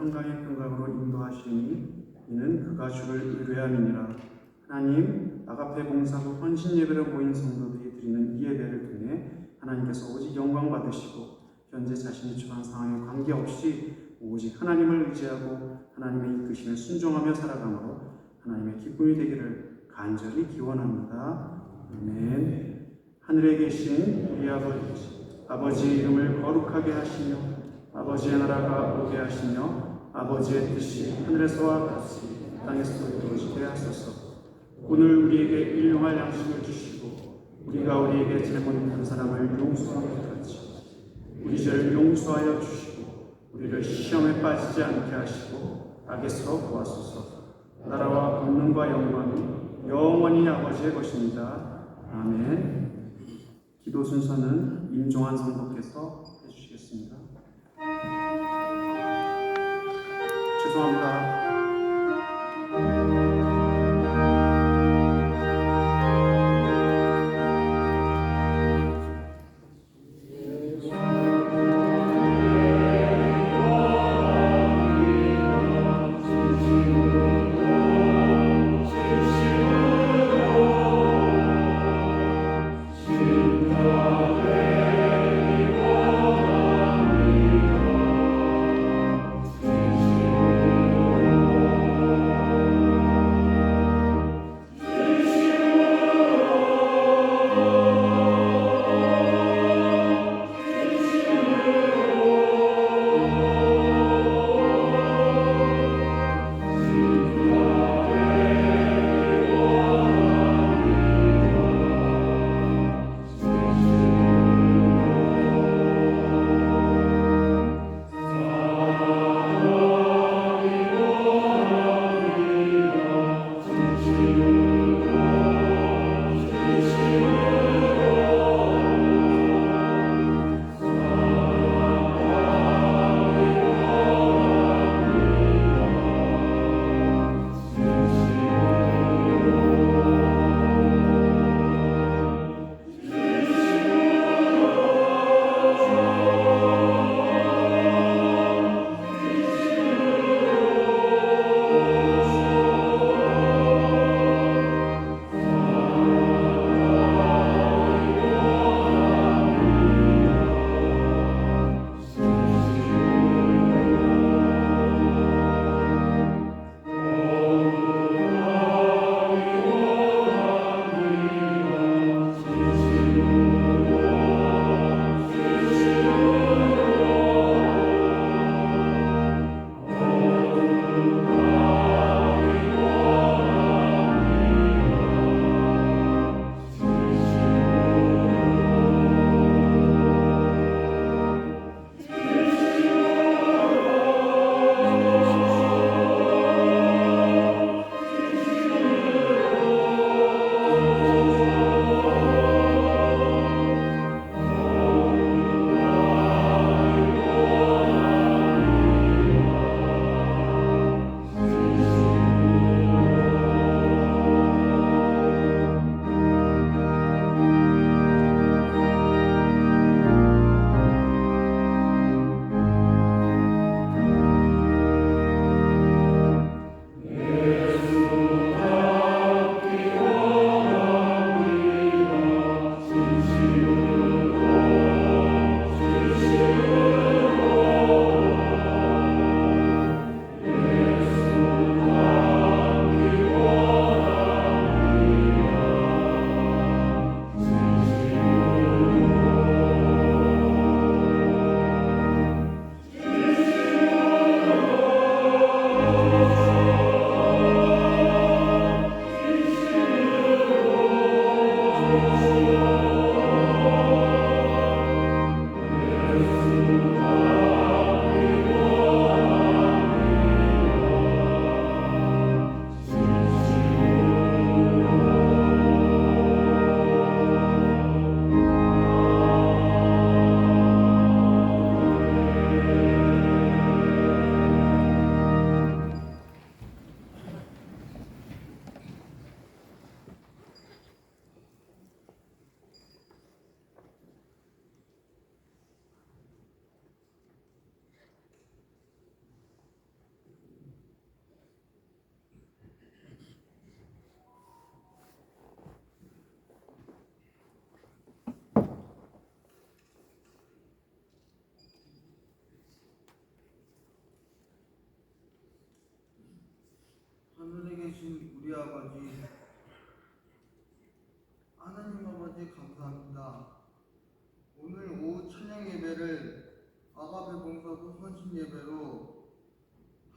평강의 평강으로 인도하시니 이는 그가 주를 의뢰함이니라. 하나님, 아가페 봉사부 헌신 예배로 모인 성도들이 드리는 이 예배를 통해 하나님께서 오직 영광 받으시고 현재 자신이 처한 상황에 관계없이 오직 하나님을 의지하고 하나님의 이끄심에 순종하며 살아감으로 하나님의 기쁨이 되기를 간절히 기원합니다. 아멘. 하늘에 계신 우리 아버지의 이름을 거룩하게 하시며 아버지의 나라가 오게 하시며 아버지의 뜻이 하늘에서와 같이 땅에서도 이루어지게 하소서. 오늘 우리에게 일용할 양식을 주시고 우리가 우리에게 잘못한 사람을 용서하는 것 같이 우리 죄를 용서하여 주시고 우리를 시험에 빠지지 않게 하시고 악에서 구하소서. 나라와 권능과 영광이 영원히 아버지의 것입니다. 아멘. 기도 순서는 임종환 성도께서 해주시겠습니다. 죄송합니다. 계신 우리 아버지, 하나님 아버지 감사합니다. 오늘 오후 찬양 예배를 아가페 봉사부 헌신 예배로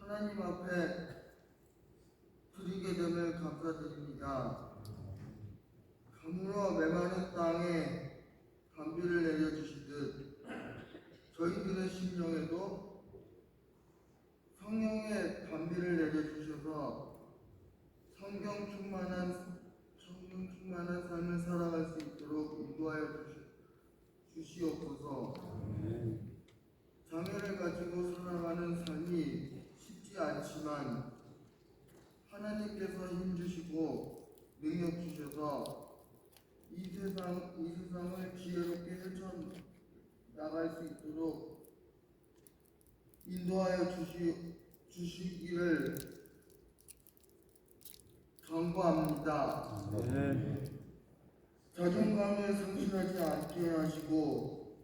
하나님 앞에 드리게 됨을 감사드립니다. 가물어 메마른 땅에 단비를 내려주시듯 저희들의 심령에도 성령의 단비를 내려주셔서 성경 충만한 삶을 살아갈 수 있도록 인도하여 주시옵소서. 장애를 가지고 살아가는 삶이 쉽지 않지만 하나님께서 힘주시고 능력 주셔서 이 세상을 지혜롭게 헤쳐나갈 수 있도록 인도하여 주시기를 간구합니다. 자존감을 상실하지 않게 하시고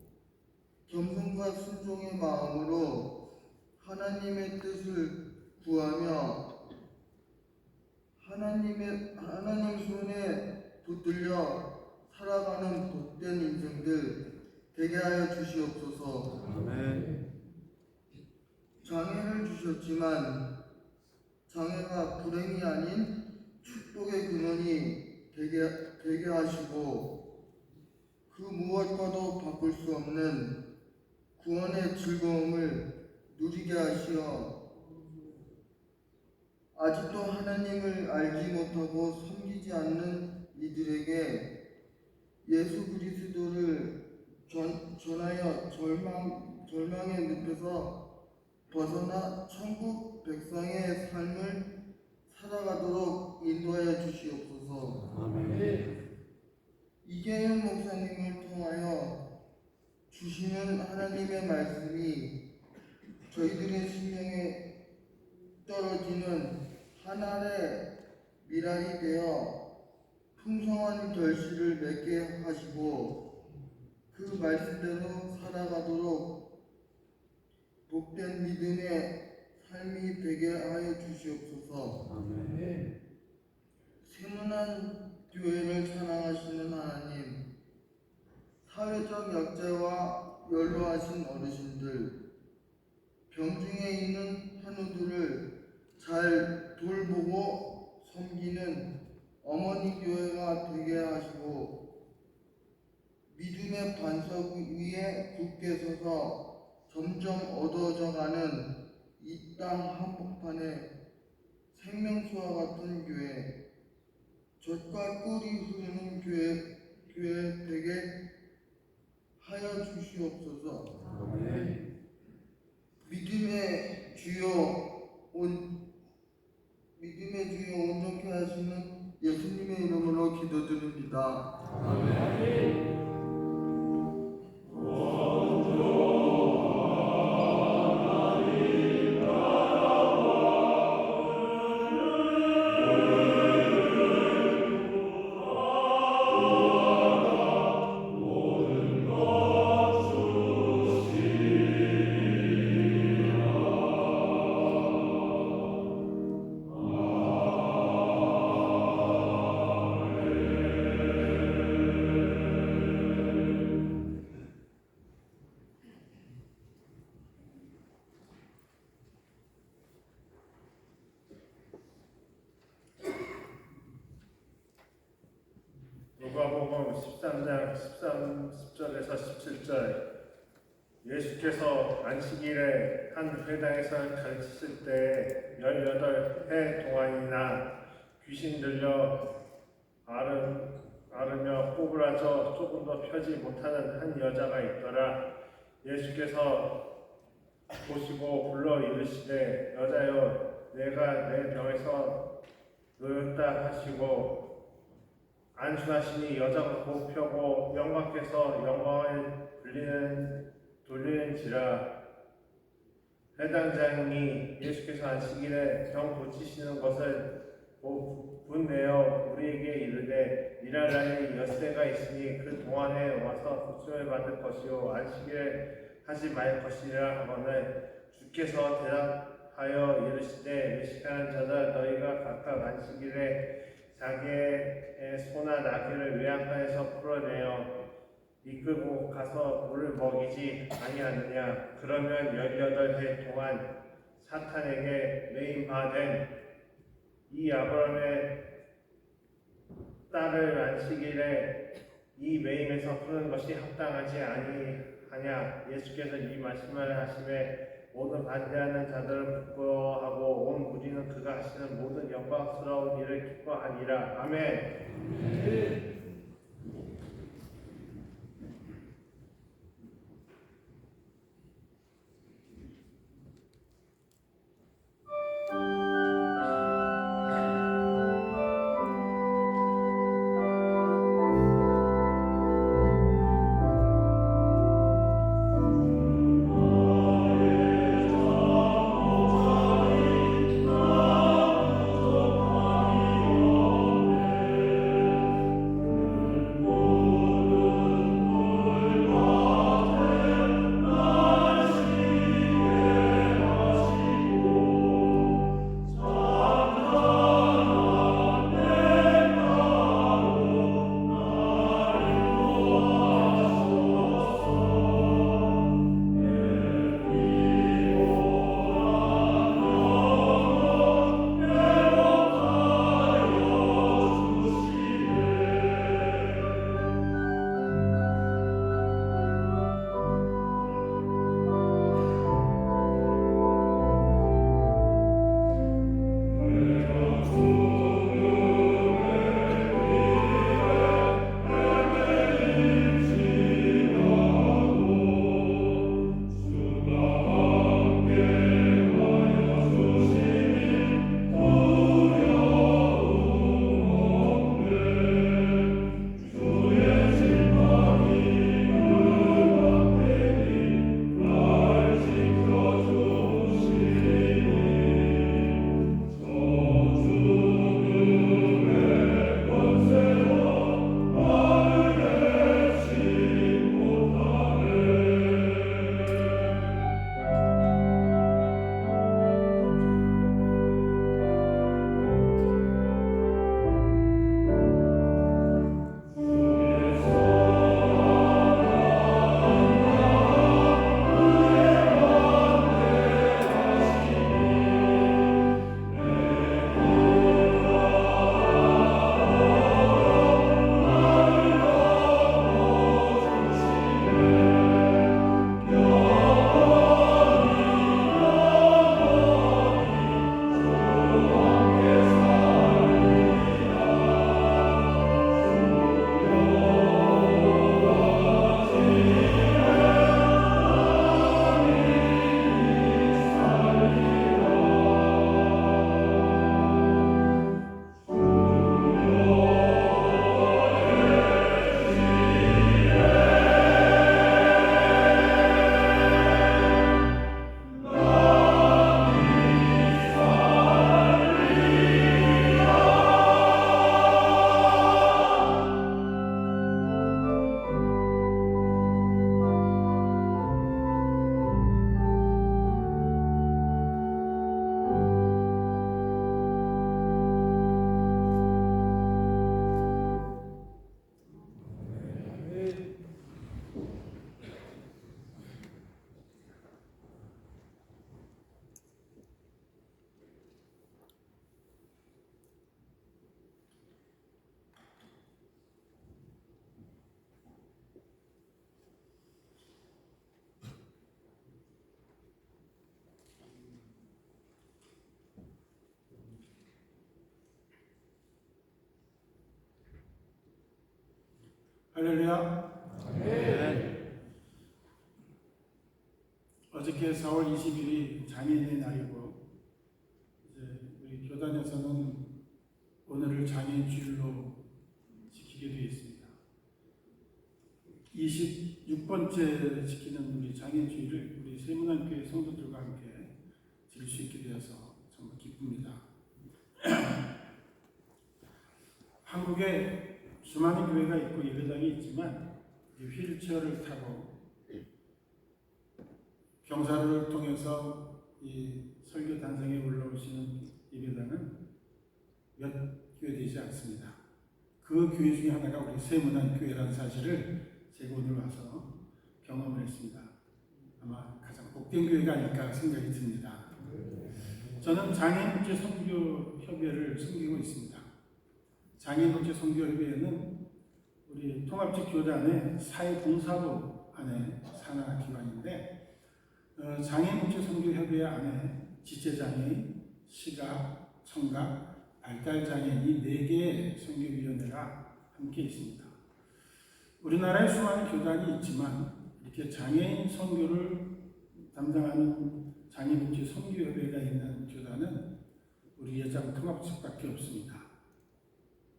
겸손과 순종의 마음으로 하나님의 뜻을 구하며 하나님 손에 붙들려 살아가는 복된 인생들 되게 하여 주시옵소서. 장애를 주셨지만 장애가 불행이 아닌 축복의 근원이 되게 하시고 그 무엇과도 바꿀 수 없는 구원의 즐거움을 누리게 하시어 아직도 하나님을 알지 못하고 섬기지 않는 이들에게 예수 그리스도를 전하여 절망의 늪에서 벗어나 천국 백성의 삶을 살아가도록 인도하여 주시옵소서. 이계현 목사님을 통하여 주시는 하나님의 말씀이 저희들의 심령에 떨어지는 하늘의 미랄이 되어 풍성한 결실을 맺게 하시고 그 말씀대로 살아가도록 복된 믿음의 삶이 되게 하여 주시옵소서. 세문안 교회를 사랑하시는 하나님, 사회적 약자와 연로하신 어르신들, 병중에 있는 환우들을 잘 돌보고 섬기는 어머니 교회가 되게 하시고 믿음의 반석 위에 굳게 서서 점점 어두워져가는 이 땅 한복판에 생명수와 같은 교회, 젖과 꿀이 흐르는 교회 되게 하여 주시옵소서. 믿음의 주여 온전케 하시는 예수님의 이름으로 기도드립니다. 누가복음 13장 10절에서 17절. 예수께서 안식일에 한 회당에서 가르치실 때 18해 동안이나 귀신 들려 앓으며 꼬부라져 조금도 펴지 못하는 한 여자가 있더라. 예수께서 보시고 불러 이르시되 여자여 내가 내 병에서 놓였다 하시고 안수하시니 여자가 곧 펴고 영광께서 영광을 돌리는지라. 해당장이 예수께서 안식일에 병 고치시는 것을 분내어 우리에게 이르되 일할 날이 엿새가 있으니 그 동안에 와서 고침을 받을 것이요 안식일에 하지 말 것이라 하거늘 주께서 대답하여 이르시되 외식하는 자들 너희가 각각 안식일에 자기의 소나 나귀를 외양간에서 풀어내어 이끌고 가서 물을 먹이지 아니하느냐. 그러면 18해 동안 사탄에게 매임 받은 이 아브라함의 딸을 안식일에 이 매임에서 푸는 것이 합당하지 아니하냐. 예수께서 이 말씀을 하심에 모든 반대하는 자들은 부끄러워하고 온 무리는 그가 하시는 모든 영광스러운 일을 기뻐하니라. 아멘. 할렐루야. 네. 어저께 4월 20일이 장애인의 날이고, 이제 우리 교단에서는 오늘을 장애인 주일로 지키게 되어 있습니다. 26번째 지키는 우리 장애인 주일을 우리 세문안교회 성도들과 함께 지킬 수 있게 되어서 정말 기쁩니다. 한국에 수많은 교회가 있고 예배당이 있지만 휠체어를 타고 경사로를 통해서 이 설교 단상에 올라오시는 예배당은 그 교회 중에 하나가 우리 세문안교회라는 사실을 제가 오늘 와서 경험을 했습니다. 아마 가장 복된 교회가 아닐까 생각이 듭니다. 저는 장애인복지 선교협의회를 섬기고 있습니다. 장애인복지 선교협의회는 우리 통합적 교단의 사회봉사부 안에 산하기관인데 장애인복지 선교협의회 안에 지체장애인, 시각, 청각, 발달장애인 이 4개의 선교위원회가 함께 있습니다. 우리나라에 수많은 교단이 있지만 이렇게 장애인 선교를 담당하는 장애인복지 선교협의회가 있는 교단은 우리 예장통합측밖에 없습니다.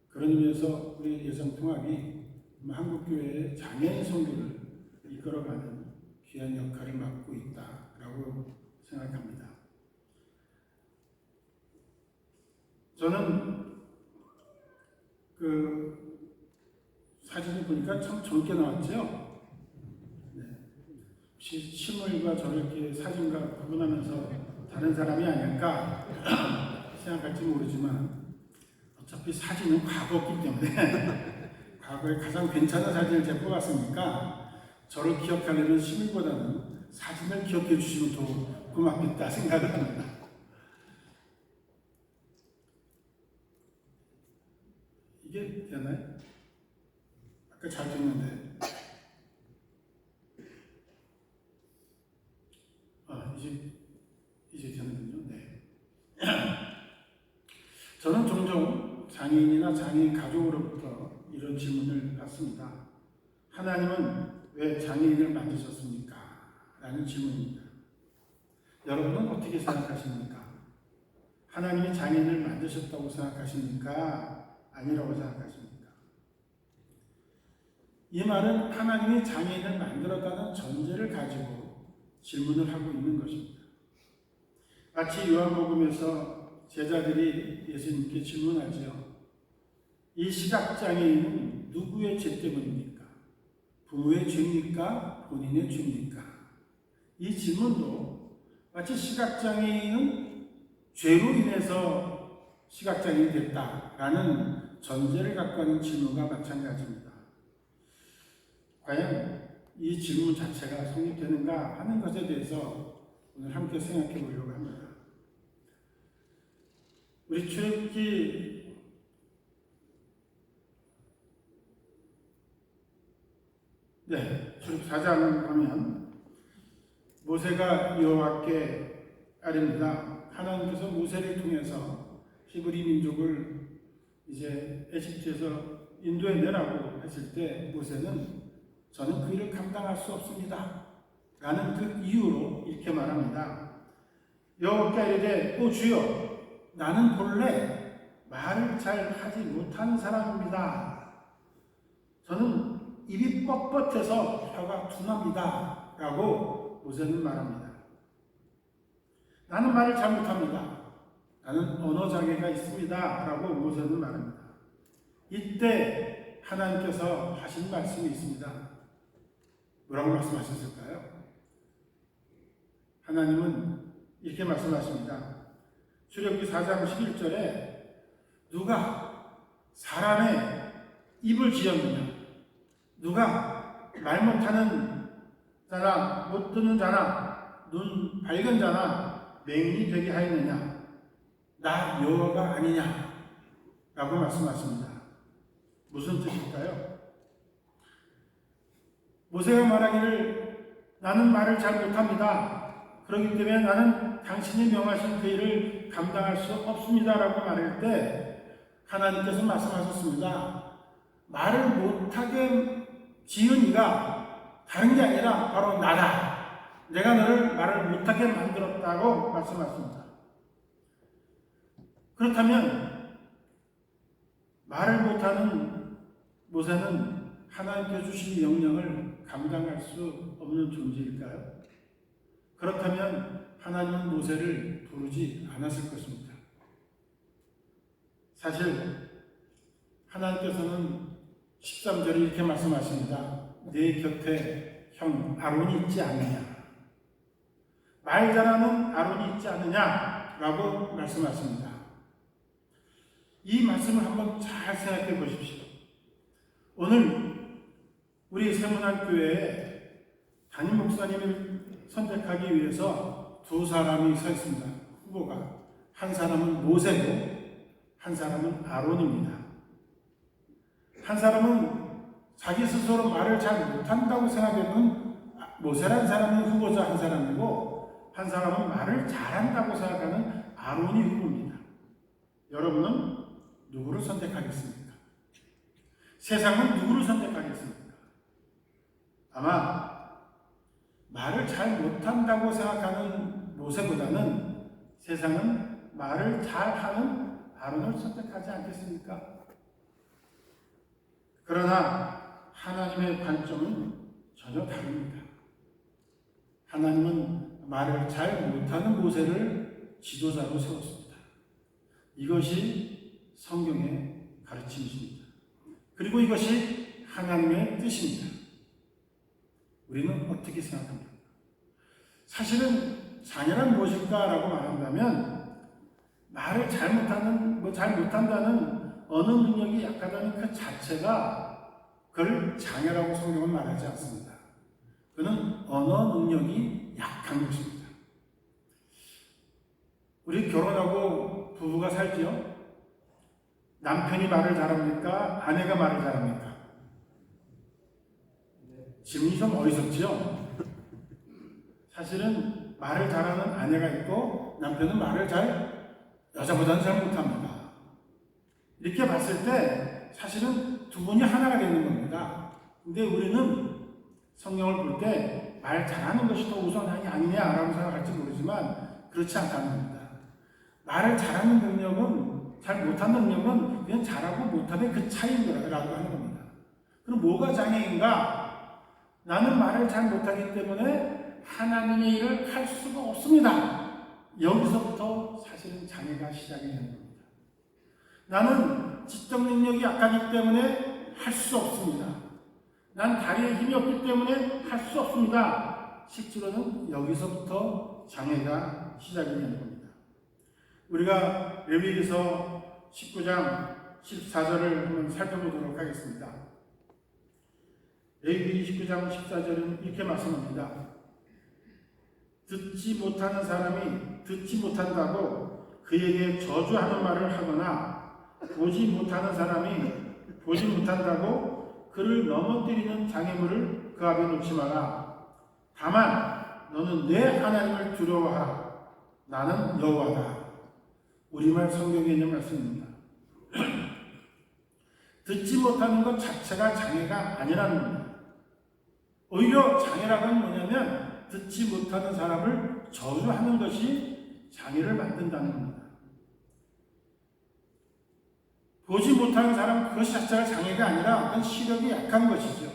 그런 의미에서 우리 예장통합이 한국교회의 장애인 선교를 이끌어가는 귀한 역할을 맡고 있다라고 생각합니다. 저는 그 사진을 보니까 참 젊게 나왔죠? 네. 혹시 실물과 저렇게 사진과 구분하면서 다른 사람이 아닐까 생각할지 모르지만 어차피 사진은 과거였기 때문에 과거에 가장 괜찮은 사진을 제가 뽑았으니까 저를 기억하려면 실물보다는 사진을 기억해 주시면 더 고맙겠다 생각을 합니다. 이게 되나요? 아까 잘 됐는데. 이제 되는군요. 네. 저는 종종 장애인이나 장애인 가족으로부터 이런 질문을 받습니다. 하나님은 왜 장애인을 만드셨습니까? 라는 질문입니다. 여러분은 어떻게 생각하십니까? 하나님이 장애인을 만드셨다고 생각하십니까? 아니라고 생각하십니까? 이 말은 하나님이 장애인을 만들었다는 전제를 가지고 질문을 하고 있는 것입니다. 마치 요한복음에서 제자들이 예수님께 질문하지요. 이 시각장애인은 누구의 죄 때문입니까? 부모의 죄입니까? 본인의 죄입니까? 이 질문도 마치 시각장애인은 죄로 인해서 시각장애인이 됐다라는 전제를 갖고 하는 질문과 마찬가지입니다. 과연 이 질문 자체가 성립되는가 하는 것에 대해서 오늘 함께 생각해 보려고 합니다. 우리 출애굽기 출애굽기 4장 보면 모세가 여호와께 아뢰니다. 하나님께서 모세를 통해서 히브리 민족을 이제 에집트에서 인도해 내라고 했을 때 모세는 저는 그 일을 감당할 수 없습니다. 라는 그 이유로 이렇게 말합니다. 여호와께 아뢰되 오 주여 나는 본래 말을 잘 하지 못하는 사람입니다. 저는 입이 뻣뻣해서 혀가 둔합니다. 라고 모세는 말합니다. 나는 말을 잘 못합니다. 나는 언어장애가 있습니다. 라고 모세는 말합니다. 이때 하나님께서 하신 말씀이 있습니다. 뭐라고 말씀하셨을까요? 하나님은 이렇게 말씀하십니다. 출애굽기 4장 11절에 누가 사람의 입을 지었느냐? 누가 말 못하는 자나 못 듣는 자나 눈 밝은 자나 맹인이 되게 하였느냐? 나 여호와가 아니냐? 라고 말씀하십니다. 무슨 뜻일까요? 모세가 말하기를 나는 말을 잘 못합니다. 그렇기 때문에 나는 당신이 명하신 그 일을 감당할 수 없습니다라고 말할 때 하나님께서 말씀하셨습니다. 말을 못하게 지은 이가 다른 게 아니라 바로 나다. 내가 너를 말을 못하게 만들었다고 말씀하십니다. 그렇다면 말을 못하는 모세는 하나님께 주신 명령을 감당할 수 없는 존재일까요? 그렇다면 하나님은 모세를 부르지 않았을 것입니다. 사실 하나님께서는 13절에 이렇게 말씀하십니다. 내 곁에 형 아론이 있지 않느냐? 말 잘하는 아론이 있지 않느냐? 라고 말씀하십니다. 이 말씀을 한번 잘 생각해 보십시오. 오늘 우리 세문학교에 담임 목사님을 선택하기 위해서 두 사람이 서 있습니다. 후보가. 한 사람은 모세고 한 사람은 아론입니다. 한 사람은 자기 스스로 말을 잘 못한다고 생각했던 모세라는 사람이 후보자 한 사람이고, 한 사람은 말을 잘한다고 생각하는 아론이 후보입니다. 여러분은 누구를 선택하겠습니까? 세상은 누구를 선택하겠습니까? 아마 말을 잘 못한다고 생각하는 모세보다는 세상은 말을 잘하는 아론을 선택하지 않겠습니까? 그러나 하나님의 관점은 전혀 다릅니다. 하나님은 말을 잘 못하는 모세를 지도자로 세웠습니다. 이것이 성경의 가르침입니다. 그리고 이것이 하나님의 뜻입니다. 우리는 어떻게 생각합니까? 사실은 자녀란 무엇일까라고 말한다면, 말을 잘 못한다는 어느 능력이 약하다는 그 자체가 그걸 자녀라고 성경은 말하지 않습니다. 그는 언어 능력이 약한 것입니다. 우리 결혼하고 부부가 살지요? 남편이 말을 잘합니까? 아내가 말을 잘합니까? 질문이 좀 어리석지요? 사실은 말을 잘하는 아내가 있고 남편은 말을 여자보다는 잘 못합니다. 이렇게 봤을 때 사실은 두 분이 하나가 되는 겁니다. 근데 우리는 성경을 볼 때 말 잘하는 것이 더 우선이 아니냐라고 생각할지 모르지만 그렇지 않다는 겁니다. 말을 잘하는 능력은, 잘 못하는 능력은 그냥 잘하고 못하는 그 차이라고 하는 겁니다. 그럼 뭐가 장애인가? 나는 말을 잘 못하기 때문에 하나님의 일을 할 수가 없습니다. 여기서부터 사실은 장애가 시작이 되는 겁니다. 나는 지적 능력이 약하기 때문에 할 수 없습니다. 난 다리에 힘이 없기 때문에 할 수 없습니다. 실제로는 여기서부터 장애가 시작이 되는 겁니다. 우리가 레위기서 19장 14절을 한번 살펴보도록 하겠습니다. 레위기 19장 14절은 이렇게 말씀합니다. 듣지 못하는 사람이 듣지 못한다고 그에게 저주하는 말을 하거나 보지 못하는 사람이 보지 못한다고 그를 넘어뜨리는 장애물을 그 앞에 놓지 마라. 다만 너는 내 하나님을 두려워하라. 나는 여호와다. 우리말 성경에 있는 말씀입니다. 듣지 못하는 것 자체가 장애가 아니라는 겁니다. 오히려 장애라고 하는 뭐냐면 듣지 못하는 사람을 저주하는 것이 장애를 만든다는 겁니다. 보지 못하는 사람 그것이 자체가 장애가 아니라 그건 시력이 약한 것이죠.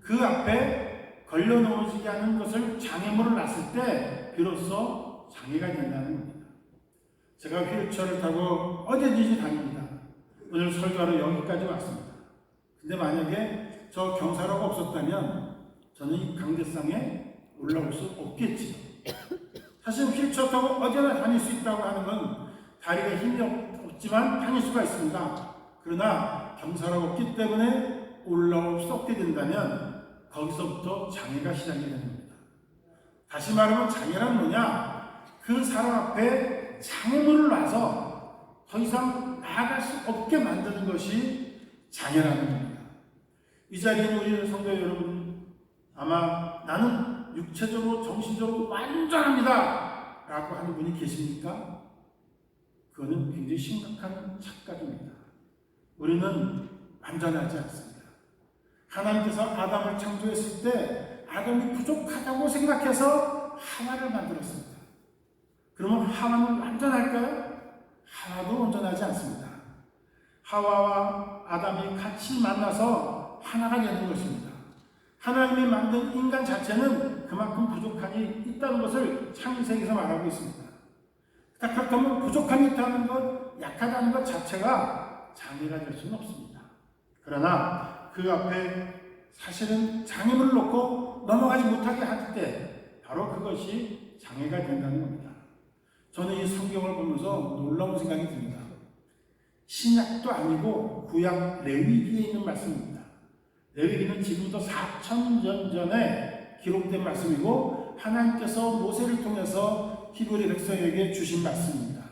그 앞에 걸려 넘어지게 하는 것을 장애물을 놨을 때 비로소 장애가 된다는 겁니다. 제가 휠체어를 타고 어디든지 다닙니다. 오늘 설교하러 여기까지 왔습니다. 근데 만약에 저 경사로가 없었다면 저는 이 강대상에 올라올 수 없겠지요. 사실 휠체어 타고 어디나 다닐 수 있다고 하는 건 다리가 힘이 없지만 다닐 수가 있습니다. 그러나 경사로가 없기 때문에 올라올 수 없게 된다면 거기서부터 장애가 시작이 되는 겁니다. 다시 말하면 장애란 뭐냐? 그 사람 앞에 장애물을 놔서 더 이상 나아갈 수 없게 만드는 것이 장애라는 겁니다. 이 자리에 있는 우리 성도 여러분, 아마 나는 육체적으로 정신적으로 완전합니다 라고 하는 분이 계십니까? 그거는 굉장히 심각한 착각입니다. 우리는 완전하지 않습니다. 하나님께서 아담을 창조했을 때 아담이 부족하다고 생각해서 하와를 만들었습니다. 그러면 하와는 완전할까요? 하와도 온전하지 않습니다. 하와와 아담이 같이 만나서 하나가 되는 것입니다. 하나님이 만든 인간 자체는 그만큼 부족함이 있다는 것을 창세기에서 말하고 있습니다. 그렇다면 부족함이 있다는 것, 약하다는 것 자체가 장애가 될 수는 없습니다. 그러나 그 앞에 사실은 장애물을 놓고 넘어가지 못하게 할 때 바로 그것이 장애가 된다는 겁니다. 저는 이 성경을 보면서 놀라운 생각이 듭니다. 신약도 아니고 구약 레위기에 있는 말씀입니다. 레위기는 지금부터 4,000년 전에 기록된 말씀이고 하나님께서 모세를 통해서 히브리 백성에게 주신 말씀입니다.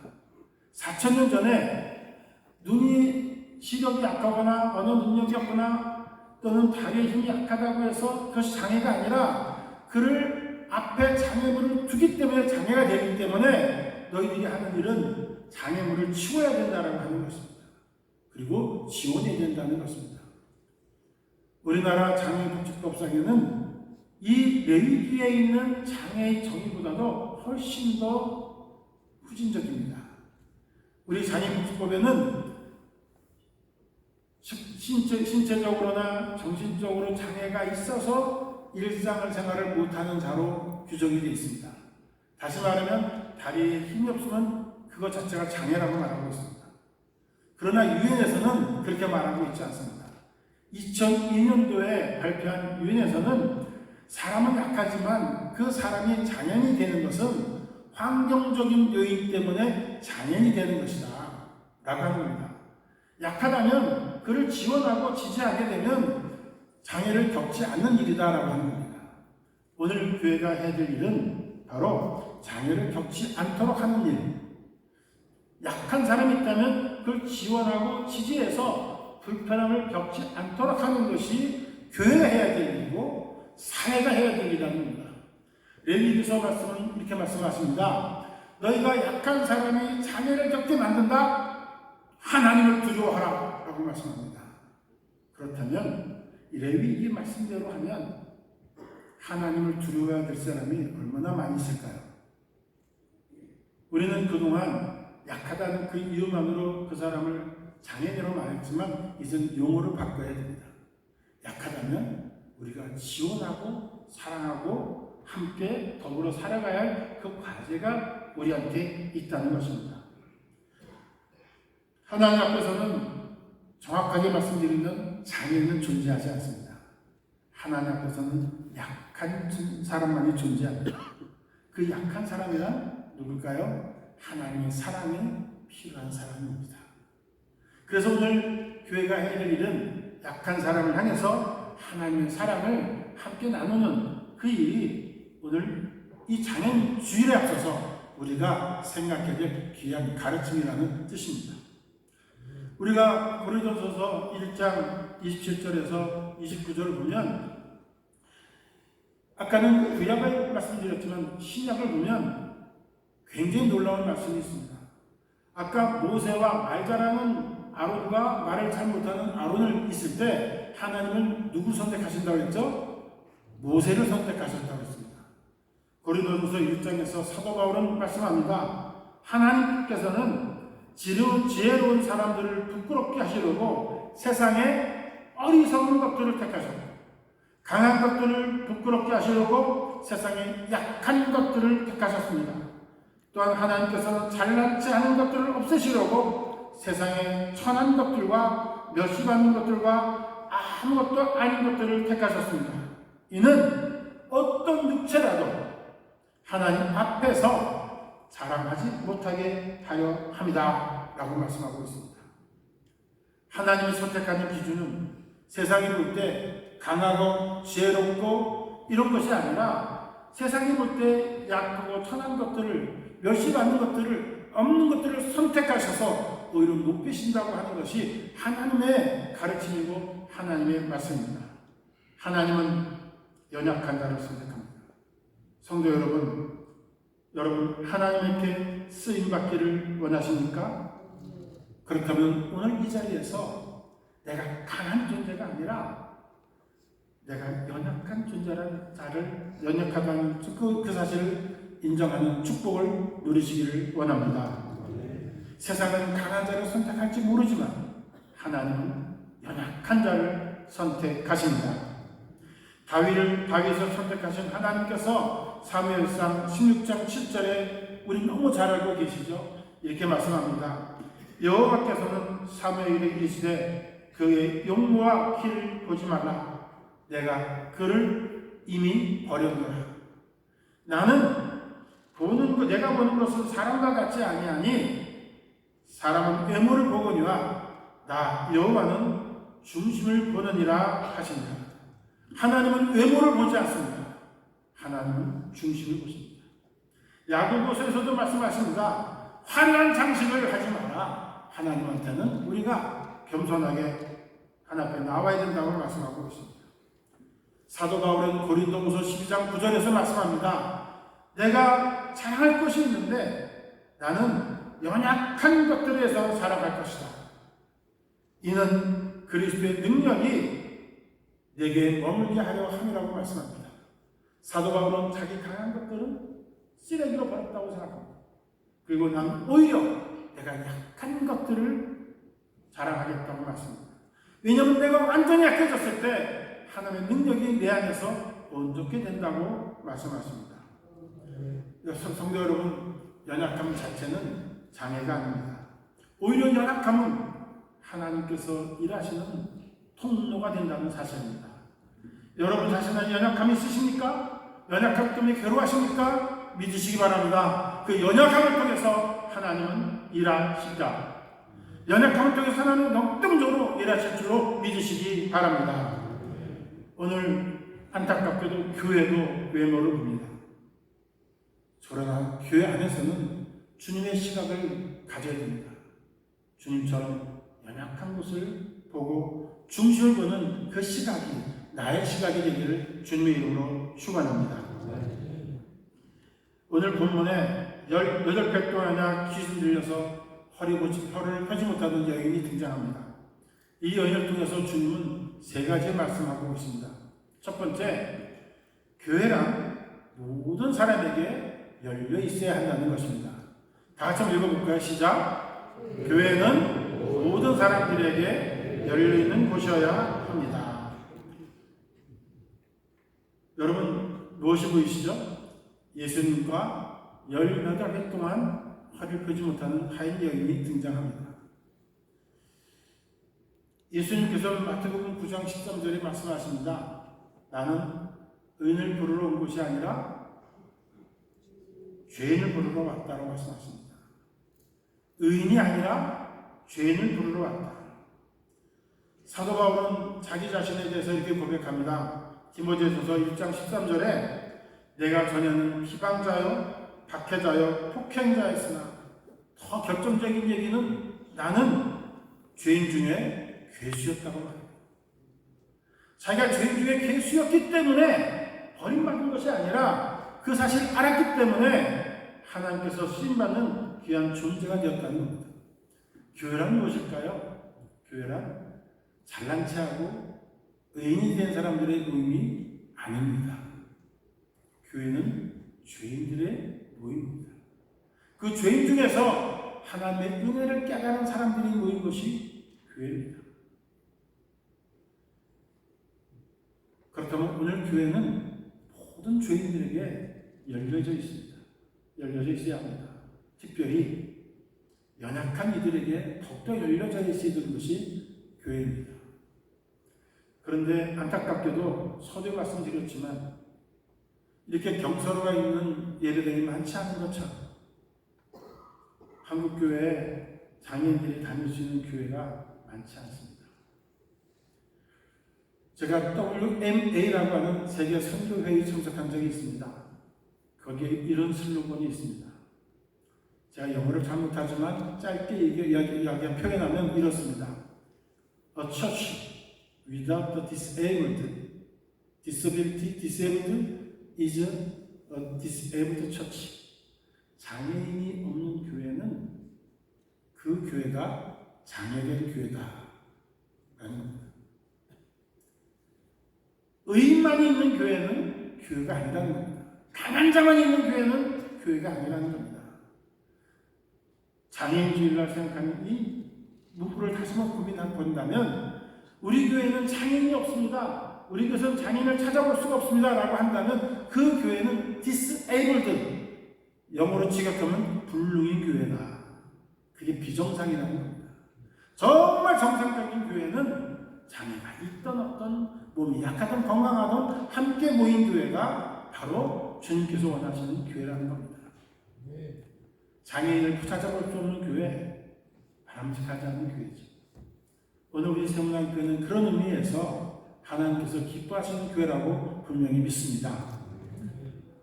4,000년 전에 눈이 시력이 약하거나 언어 능력이 없거나 또는 다리의 힘이 약하다고 해서 그것이 장애가 아니라 그를 앞에 장애물을 두기 때문에 장애가 되기 때문에 너희들이 하는 일은 장애물을 치워야 된다라고 하는 것입니다. 그리고 지원해야 된다는 것입니다. 우리나라 장애복지법상에는 이 레위기에 있는 장애의 정의보다도 훨씬 더 후진적입니다. 우리 장애복지법에는 신체적으로나 정신적으로 장애가 있어서 일상을 생활을 못하는 자로 규정이 되어 있습니다. 다시 말하면 다리에 힘이 없으면 그것 자체가 장애라고 말하고 있습니다. 그러나 유엔에서는 그렇게 말하고 있지 않습니다. 2002년도에 발표한 유엔에서는 사람은 약하지만 그 사람이 장애인이 되는 것은 환경적인 요인 때문에 장애인이 되는 것이다 라고 하는 겁니다. 약하다면 그를 지원하고 지지하게 되면 장애를 겪지 않는 일이다 라고 하는 겁니다. 오늘 교회가 해야 될 일은 바로 장애를 겪지 않도록 하는 일. 약한 사람이 있다면 그걸 지원하고 지지해서 불편함을 겪지 않도록 하는 것이 교회가 해야 될 일이고 사회가 해야 될 일이라는 겁니다. 레위기서 말씀은 이렇게 말씀하십니다. 너희가 약한 사람이 장애를 겪게 만든다? 하나님을 두려워하라 라고 말씀합니다. 그렇다면 이 레위기 말씀대로 하면 하나님을 두려워해야 될 사람이 얼마나 많이 있을까요? 우리는 그동안 약하다는 그 이유만으로 그 사람을 장애인으로 말했지만 이젠 용어를 바꿔야 됩니다. 약하다면 우리가 지원하고 사랑하고 함께 더불어 살아가야 할 그 과제가 우리한테 있다는 것입니다. 하나님 앞에서는 정확하게 말씀드리면 장애인은 존재하지 않습니다. 하나님 앞에서는 약한 사람만이 존재합니다. 그 약한 사람이란 누굴까요? 하나님의 사랑이 필요한 사람입니다. 그래서 오늘 교회가 해야 될 일은 약한 사람을 향해서 하나님의 사랑을 함께 나누는 그 일이 오늘 이 장애인 주일에 앞서서 우리가 생각해야 될 귀한 가르침이라는 뜻입니다. 우리가 고린도전서 1장 27절에서 29절을 보면 아까는 구약을 말씀드렸지만 신약을 보면 굉장히 놀라운 말씀이 있습니다. 아까 모세와 말 잘하는 아론과 말을 잘 못하는 아론을 있을 때 하나님은 누구 선택하신다고 했죠? 모세를 선택하셨다고 했습니다. 고린도전서 1장에서 사도 바울은 말씀합니다. 하나님께서는 지혜로운 사람들을 부끄럽게 하시려고 세상에 어리석은 것들을 택하셨고 강한 것들을 부끄럽게 하시려고 세상에 약한 것들을 택하셨습니다. 또한 하나님께서는 잘나지 않은 것들을 없애시려고 세상에 천한 것들과 멸시받는 것들과 아무것도 아닌 것들을 택하셨습니다. 이는 어떤 육체라도 하나님 앞에서 자랑하지 못하게 하려 함이다 라고 말씀하고 있습니다. 하나님이 선택하는 기준은 세상이 볼 때 강하고 지혜롭고 이런 것이 아니라 세상이 볼 때 약하고 천한 것들을 멸시받는 것들을 없는 것들을 선택하셔서 오히려 높이신다고 하는 것이 하나님의 가르침이고 하나님의 말씀입니다. 하나님은 연약한 자를 선택합니다. 성도 여러분 하나님께 쓰임받기를 원하십니까? 그렇다면 오늘 이 자리에서 내가 강한 존재가 아니라 내가 연약한 존재라는 자를 연약하다는 그 사실을 인정하는 축복을 누리시기를 원합니다. 세상은 강한 자를 선택할지 모르지만 하나님은 연약한 자를 선택하십니다. 다윗을 선택하신 하나님께서 사무엘상 16장 7절에 우리 너무 잘 알고 계시죠? 이렇게 말씀합니다. 여호와께서는 사무엘에게 이르시되 그의 용모와 키를 보지 말라. 내가 그를 이미 버렸노라. 나는 내가 보는 것은 사람과 같지 아니하니 사람은 외모를 보거니와 나 여호와는 중심을 보느니라 하십니다. 하나님은 외모를 보지 않습니다. 하나님은 중심을 보십니다. 야고보서에서도 말씀하십니다. 화려한 장식을 하지 마라. 하나님한테는 우리가 겸손하게 하나님 앞에 나와야 된다고 말씀하고 있습니다. 사도 바울은 고린도후서 12장 9절에서 말씀합니다. 내가 자랑할 것이 있는데 나는 연약한 것들에서 자랑할 것이다. 이는 그리스도의 능력이 내게 머물게 하려 함이라고 말씀합니다. 사도 바울은 자기 강한 것들은 쓰레기로 버렸다고 생각합니다. 그리고 나는 오히려 내가 약한 것들을 자랑하겠다고 말씀합니다. 왜냐하면 내가 완전히 약해졌을 때 하나님의 능력이 내 안에서 온전케 된다고 말씀하십니다. 성도 여러분, 연약함 자체는 장애가 아닙니다. 오히려 연약함은 하나님께서 일하시는 통로가 된다는 사실입니다. 여러분 자신은 연약함이 있으십니까? 연약함 때문에 괴로워하십니까? 믿으시기 바랍니다. 그 연약함을 통해서 하나님은 일하신다. 연약함을 통해서 하나님은 역동적으로 일하실 줄로 믿으시기 바랍니다. 오늘 안타깝게도 교회도 외모를 봅니다. 그러나 교회 안에서는 주님의 시각을 가져야 됩니다. 주님처럼 연약한 것을 보고 중심을 보는 그 시각이 나의 시각이 되기를 주님의 이름으로 축원합니다. 오늘 본문에 18배 동안이나 귀신 들려서 혀를 펴지 못하는 여인이 등장합니다. 이 여인을 통해서 주님은 세 가지 말씀하고 있습니다. 첫 번째, 교회란 모든 사람에게 열려 있어야 한다는 것입니다. 다 같이 한번 읽어볼까요? 시작! 교회는 모든 사람들에게 열려있는 곳이어야 합니다. 여러분 무엇이 보이시죠? 예수님과 18회 동안 허리를 펴지 못하는 하인 여인이 등장합니다. 예수님께서 마태복음 9장 13절에 말씀하십니다. 나는 의인을 부르러 온 것이 아니라 죄인을 부르러 왔다고 말씀하십니다. 의인이 아니라 죄인을 부르러 왔다. 사도 바울은 자기 자신에 대해서 이렇게 고백합니다. 디모데후서 1장 13절에 내가 전에는 비방자요, 박해자요, 폭행자였으나 더 결정적인 얘기는 나는 죄인 중에 괴수였다고 말합니다. 자기가 죄인 중에 괴수였기 때문에 버림받은 것이 아니라 그 사실을 알았기 때문에 하나님께서 쓰임받는 귀한 존재가 되었다는 겁니다. 교회란 무엇일까요? 교회란 잘난 체하고 의인이 된 사람들의 모임이 아닙니다. 교회는 죄인들의 모임입니다. 그 죄인 중에서 하나님의 은혜를 깨달은 사람들이 모인 것이 교회입니다. 그렇다면 오늘 교회는 모든 죄인들에게 열려져 있습니다. 열려져 있어야 합니다. 특별히 연약한 이들에게 더욱더 열려져 있어야 되는 것이 교회입니다. 그런데 안타깝게도 서두에 말씀드렸지만 이렇게 경사로가 있는 예배당이 많지 않은 것처럼 한국교회에 장애인들이 다닐 수 있는 교회가 많지 않습니다. 제가 WMA라고 하는 세계 선교회의 참석한 적이 있습니다. 거기에 이런 슬로건이 있습니다. 제가 영어를 잘 못하지만 짧게 이야기한 표현하면 이렇습니다. A church without the disabled is a disabled church. 장애인이 없는 교회는 그 교회가 장애된 교회다. 라는 겁니다. 의인만이 있는 교회는 교회가 아니라는 겁니다. 강한 자만 있는 교회는 교회가 아니라는 겁니다. 장애인주의를 생각하는 이 문구를 다시 한번 고민해본다면 우리 교회는 장애인이 없습니다. 우리 교회는 장애인을 찾아볼 수가 없습니다. 라고 한다면 그 교회는 disabled, 영어로 직역하면 불능인 교회다. 그게 비정상이라는 겁니다. 정말 정상적인 교회는 장애가 있던 없던 몸이 약하든 건강하든 함께 모인 교회가 바로 주님께서 원하시는 교회라는 겁니다. 장애인을 찾아볼 수 없는 교회, 바람직하지 않은 교회죠. 오늘 우리 세문안교회는 그런 의미에서 하나님께서 기뻐하시는 교회라고 분명히 믿습니다.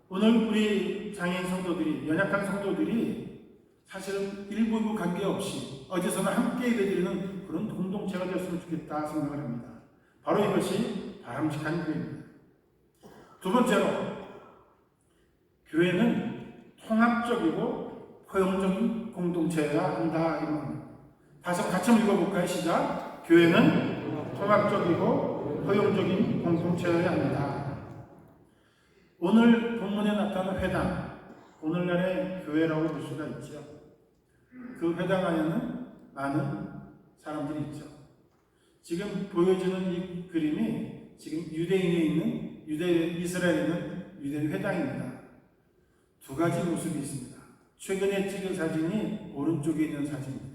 오늘 우리 장애인 성도들이, 연약한 성도들이 사실은 일부 관계없이 어디서나 함께 예배드리는 그런 공동체가 되었으면 좋겠다 생각을 합니다. 바로 이것이 바람직한 교회입니다. 두 번째로, 교회는 통합적이고 포용적인 공동체여야 한다. 이런 겁니다. 다시 같이 한번 읽어볼까요? 시작. 교회는 통합적이고 포용적인 공동체여야 합니다. 오늘 본문에 나타난 회당, 오늘날의 교회라고 볼 수가 있죠. 그 회당 안에는 많은 사람들이 있죠. 지금 보여지는 이 그림이 지금 유대인에 있는 이스라엘에 있는 유대인 회당입니다. 두 가지 모습이 있습니다. 최근에 찍은 사진이 오른쪽에 있는 사진입니다.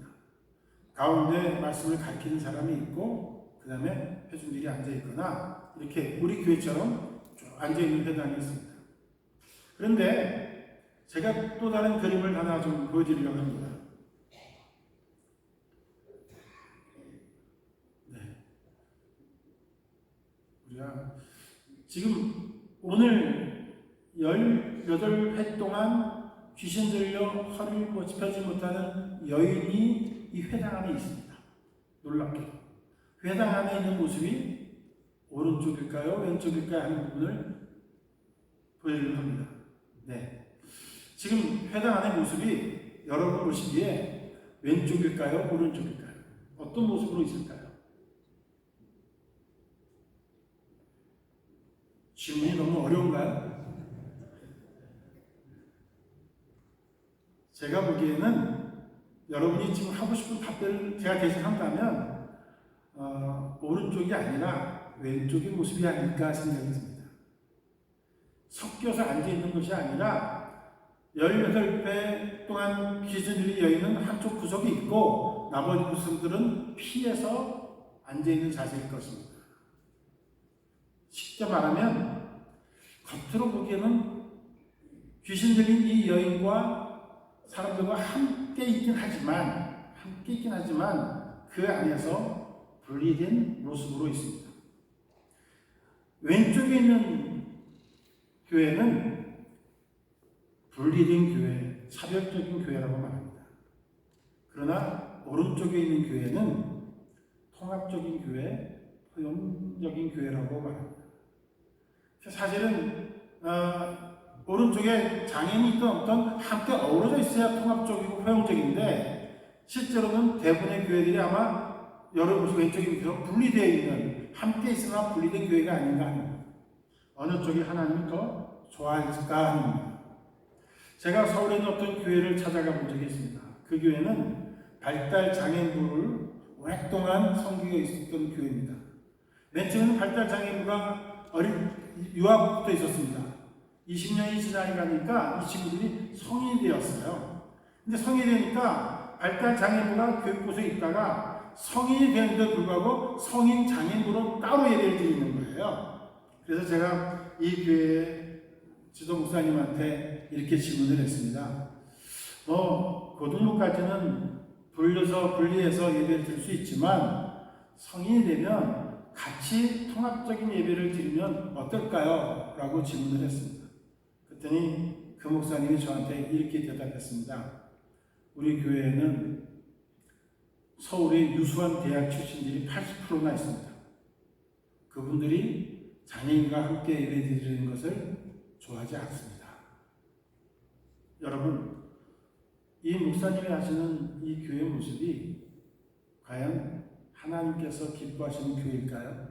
가운데 말씀을 가르치는 사람이 있고 그 다음에 회중들이 앉아있거나 이렇게 우리 교회처럼 앉아있는 회당이 있습니다. 그런데 제가 또 다른 그림을 하나 좀 보여드리려고 합니다. 네. 우리가 지금 오늘 18회 동안 귀신 들려 허리를 펴지 못하는 여인이 이 회당 안에 있습니다. 놀랍게도. 회당 안에 있는 모습이 오른쪽일까요? 왼쪽일까요? 하는 부분을 보여드리려고 합니다. 네. 지금 회당 안의 모습이 여러분 보시기에 왼쪽일까요? 오른쪽일까요? 어떤 모습으로 있을까요? 질문이 너무 어려운가요? 제가 보기에는 여러분이 지금 하고 싶은 답변을 제가 대신 한다면 오른쪽이 아니라 왼쪽의 모습이 아닐까 생각이 듭니다. 섞여서 앉아있는 것이 아니라 18배 동안 귀신들이 여인은 한쪽 구석에 있고 나머지 구석들은 피해서 앉아있는 자세일 것입니다. 직접 말하면 겉으로 보기에는 귀신 들린 이 여인과 사람들과 함께 있긴 하지만 그 안에서 분리된 모습으로 있습니다. 왼쪽에 있는 교회는 분리된 교회, 차별적인 교회라고 말합니다. 그러나 오른쪽에 있는 교회는 통합적인 교회, 포용적인 교회라고 말합니다. 사실은 오른쪽에 장애인이 있던 어떤 함께 어우러져 있어야 통합적이고 포용적인데 실제로는 대부분의 교회들이 아마 여러분 왼쪽에 분리되어 있는 함께 있으나 분리된 교회가 아닌가 합니다. 어느 쪽이 하나님이 더 좋아할까 합니다. 제가 서울에 있는 어떤 교회를 찾아가 본 적이 있습니다. 그 교회는 발달 장애인부를 오랫동안 섬기고 있었던 교회입니다. 맨 처음에는 발달 장애인부가 유아부부터 있었습니다. 20년이 지나가니까 이 친구들이 성인이 되었어요. 근데 성인이 되니까 발달 장애인부가 교육부서에 있다가 성인이 되는데도 불구하고 성인 장애인부로 따로 예배를 드리는 거예요. 그래서 제가 이 교회 지도 목사님한테 이렇게 질문을 했습니다. 고등부까지는 분리해서 예배를 드릴 수 있지만 성인이 되면 같이 통합적인 예배를 드리면 어떨까요? 라고 질문을 했습니다. 그랬더니 그 목사님이 저한테 이렇게 대답했습니다. 우리 교회에는 서울의 유수한 대학 출신들이 80%나 있습니다. 그분들이 장애인과 함께 예배드리는 것을 좋아하지 않습니다. 여러분, 이 목사님이 하시는 이 교회 모습이 과연 하나님께서 기뻐하시는 교회일까요?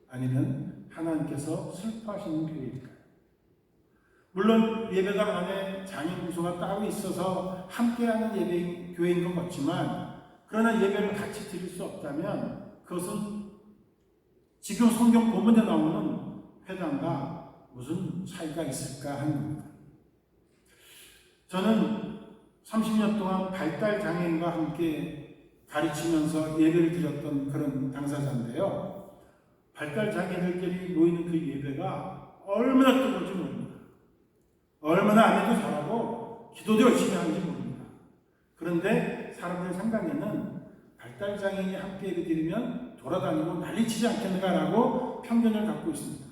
아니면 하나님께서 슬퍼하시는 교회일까요? 물론 예배당 안에 장애인 구조가 따로 있어서 함께하는 교회인 것 같지만 그러나 예배를 같이 드릴 수 없다면 그것은 지금 성경 본문에 나오는 회당과 무슨 차이가 있을까 하는 겁니다. 저는 30년 동안 발달 장애인과 함께 가르치면서 예배를 드렸던 그런 당사자인데요. 발달 장애인들끼리 모이는 그 예배가 얼마나 뜨거운지 모릅니다. 얼마나 안에도 잘하고 기도도 열심히 하는지 모릅니다. 그런데 사람들 생각에는 발달장애인이 함께 예배드리면 돌아다니고 난리치지 않겠는가라고 편견을 갖고 있습니다.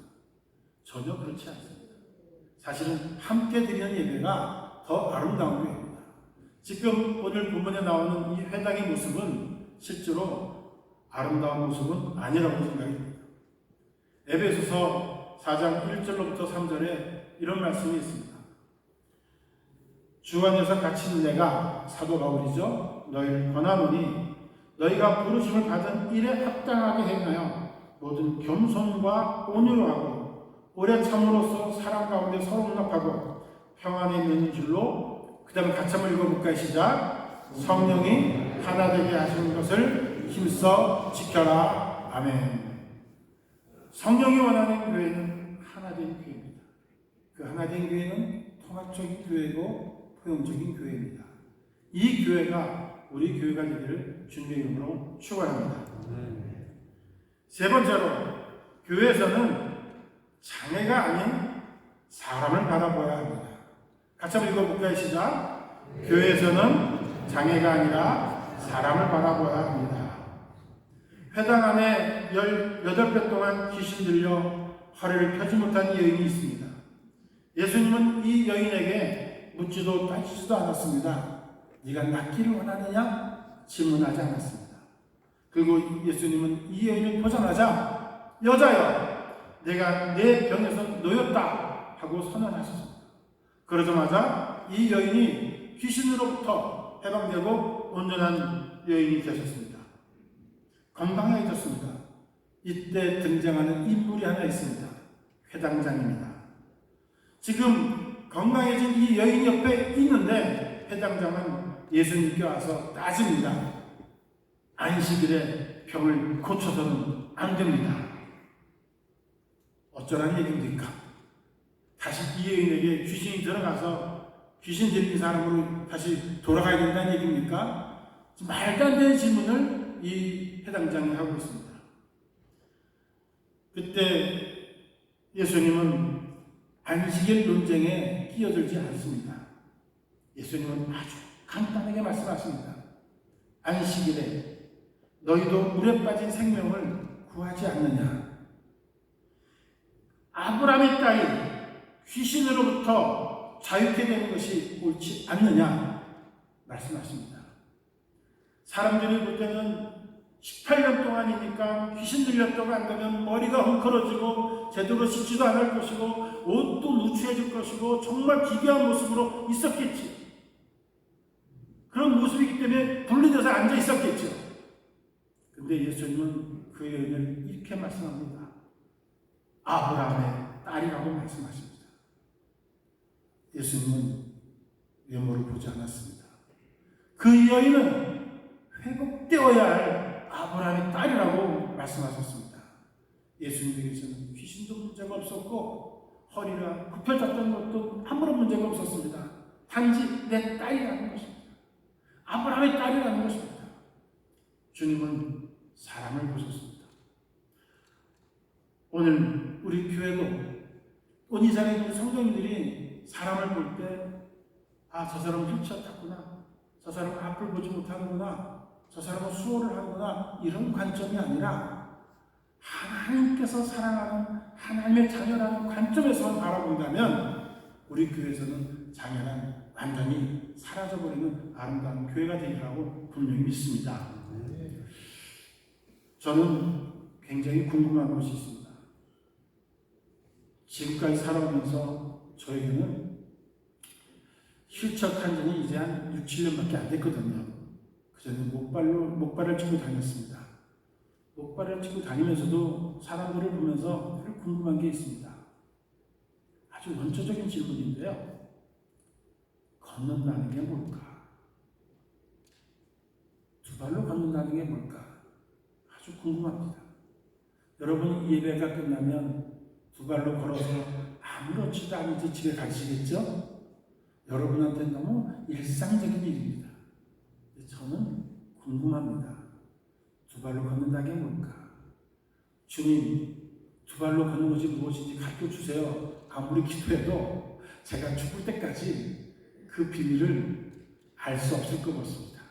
전혀 그렇지 않습니다. 사실은 함께 드리는 예배가 더 아름다운 교회입니다. 지금 오늘 본문에 나오는 이 회당의 모습은 실제로 아름다운 모습은 아니라고 생각이 듭니다. 에베소서 4장 1절로부터 3절에 이런 말씀이 있습니다. 주 안에서 갇힌 내가 사도 바울이죠. 너희를 권하노니 너희가 부르심을 받은 일에 합당하게 행하여 모든 겸손과 온유로 하고 오래 참으로써 사랑 가운데 서로 응답하고 평안에 있는 줄로 그 다음에 같이 한번 읽어볼까요? 시작. 성령이 하나 되게 하시는 것을 힘써 지켜라. 아멘. 성령이 원하는 교회는 하나된 교회입니다. 그 하나된 교회는 통합적인 교회고 포용적인 교회입니다. 이 교회가 우리 교회가 되기를 주님의 이름으로 축원합니다. 세 번째로 교회에서는 장애가 아닌 사람을 바라봐야 합니다. 같이 한번 읽어볼까요? 시작. 교회에서는 장애가 아니라 사람을 바라봐야 합니다. 회당 안에 18배 동안 귀신 들려 허리를 펴지 못한 여인이 있습니다. 예수님은 이 여인에게 묻지도 따지지도 않았습니다. 네가 낫기를 원하느냐? 질문하지 않았습니다. 그리고 예수님은 이 여인을 보자마자 여자여 내가 내 병에서 놓였다 하고 선언하셨습니다. 그러자마자 이 여인이 귀신으로부터 해방되고 온전한 여인이 되셨습니다. 건강해졌습니다. 이때 등장하는 인물이 하나 있습니다. 회당장입니다. 지금 건강해진 이 여인 옆에 있는데 회당장은 예수님께 와서 따집니다. 안식일에 병을 고쳐서는 안 됩니다. 어쩌라는 얘기입니까? 다시 이 여인에게 귀신이 들어가서 귀신 들린 사람으로 다시 돌아가야 된다는 얘기입니까? 말도 안 되는 질문을 이 회당장이 하고 있습니다. 그때 예수님은 안식일 논쟁에 끼어들지 않습니다. 예수님은 아주 간단하게 말씀하십니다. 안식일에 너희도 물에 빠진 생명을 구하지 않느냐? 아브라함의 딸이 귀신으로부터 자유케 되는 것이 옳지 않느냐? 말씀하십니다. 사람들이 볼 때는 18년 동안이니까 귀신 들렸다고 한다면 머리가 헝클어지고 제대로 씻지도 않을 것이고 옷도 누추해질 것이고 정말 기괴한 모습으로 있었겠지. 그런 모습이기 때문에 분리돼서 앉아 있었겠죠. 근데 예수님은 그 여인을 이렇게 말씀합니다. 아브라함의 딸이라고 말씀하십니다. 예수님은 외모를 보지 않았습니다. 그 여인은 회복되어야 할 아브라함의 딸이라고 말씀하셨습니다. 예수님에게서는 귀신도 문제가 없었고 허리가 굽혀졌던 것도 아무런 문제가 없었습니다. 단지 내 딸이라는 것입니다. 아브라함의 딸이라는 것입니다. 주님은 사람을 보셨습니다. 오늘 우리 교회도 온 이 자리에 있는 성도님들이 사람을 볼 때 저 사람은 휠체어 탔구나, 저 사람은 앞을 보지 못하는구나, 저 사람은 수호를 하는구나, 이런 관점이 아니라 하나님께서 사랑하는 하나님의 자녀라는 관점에서 바라본다면 우리 교회에서는 자녀는 완전히 사라져버리는 아름다운 교회가 되리라고 분명히 믿습니다. 저는 굉장히 궁금한 것이 있습니다. 지금까지 살아오면서 저에게는 휠체어 탄 지는 이제 한 6, 7년밖에 안 됐거든요. 그전에 목발을 짚고 다녔습니다. 목발을 짚고 다니면서도 사람들을 보면서 늘 궁금한 게 있습니다. 아주 원초적인 질문인데요. 걷는다는 게 뭘까? 두 발로 걷는다는 게 뭘까? 아주 궁금합니다. 여러분, 이 예배가 끝나면 두 발로 걸어서 아무렇지도 않은지 집에 가시겠죠? 여러분한테는 너무 일상적인 일입니다. 저는 궁금합니다. 두 발로 걷는다는 게 뭘까? 주님, 두 발로 걷는 것이 무엇인지 가르쳐 주세요. 아무리 기도해도 제가 죽을 때까지 그 비밀을 알 수 없을 것 같습니다.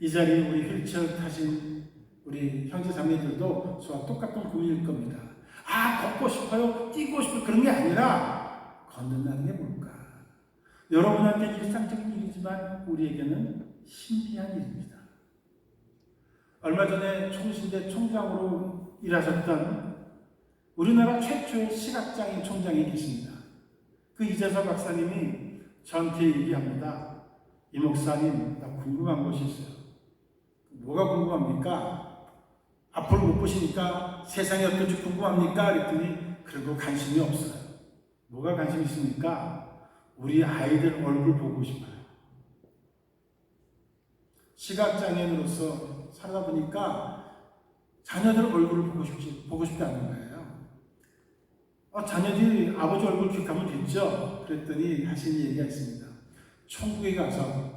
이 자리에 우리 휠체어 타신 우리 형제 자매들도 저와 똑같은 고민일 겁니다. 걷고 싶어요, 뛰고 싶어요, 그런 게 아니라 걷는다는 게 뭘까? 여러분한테 일상적인 일이지만 우리에게는 신비한 일입니다. 얼마 전에 총신대 총장으로 일하셨던 우리나라 최초의 시각장애인 총장이 계십니다. 그 이재석 박사님이 저한테 얘기합니다. 이 목사님, 나 궁금한 것이 있어요. 뭐가 궁금합니까? 앞으로 못 보시니까 세상이 어떤지 궁금합니까? 그랬더니 그리고 관심이 없어요. 뭐가 관심 있습니까? 우리 아이들 얼굴 보고 싶어요. 시각장애인으로서 살다 보니까 자녀들 얼굴을 보고 싶지 않은 거예요. 자녀들이 아버지 얼굴 기억하면 됐죠? 그랬더니 하신 얘기가 있습니다. 천국에 가서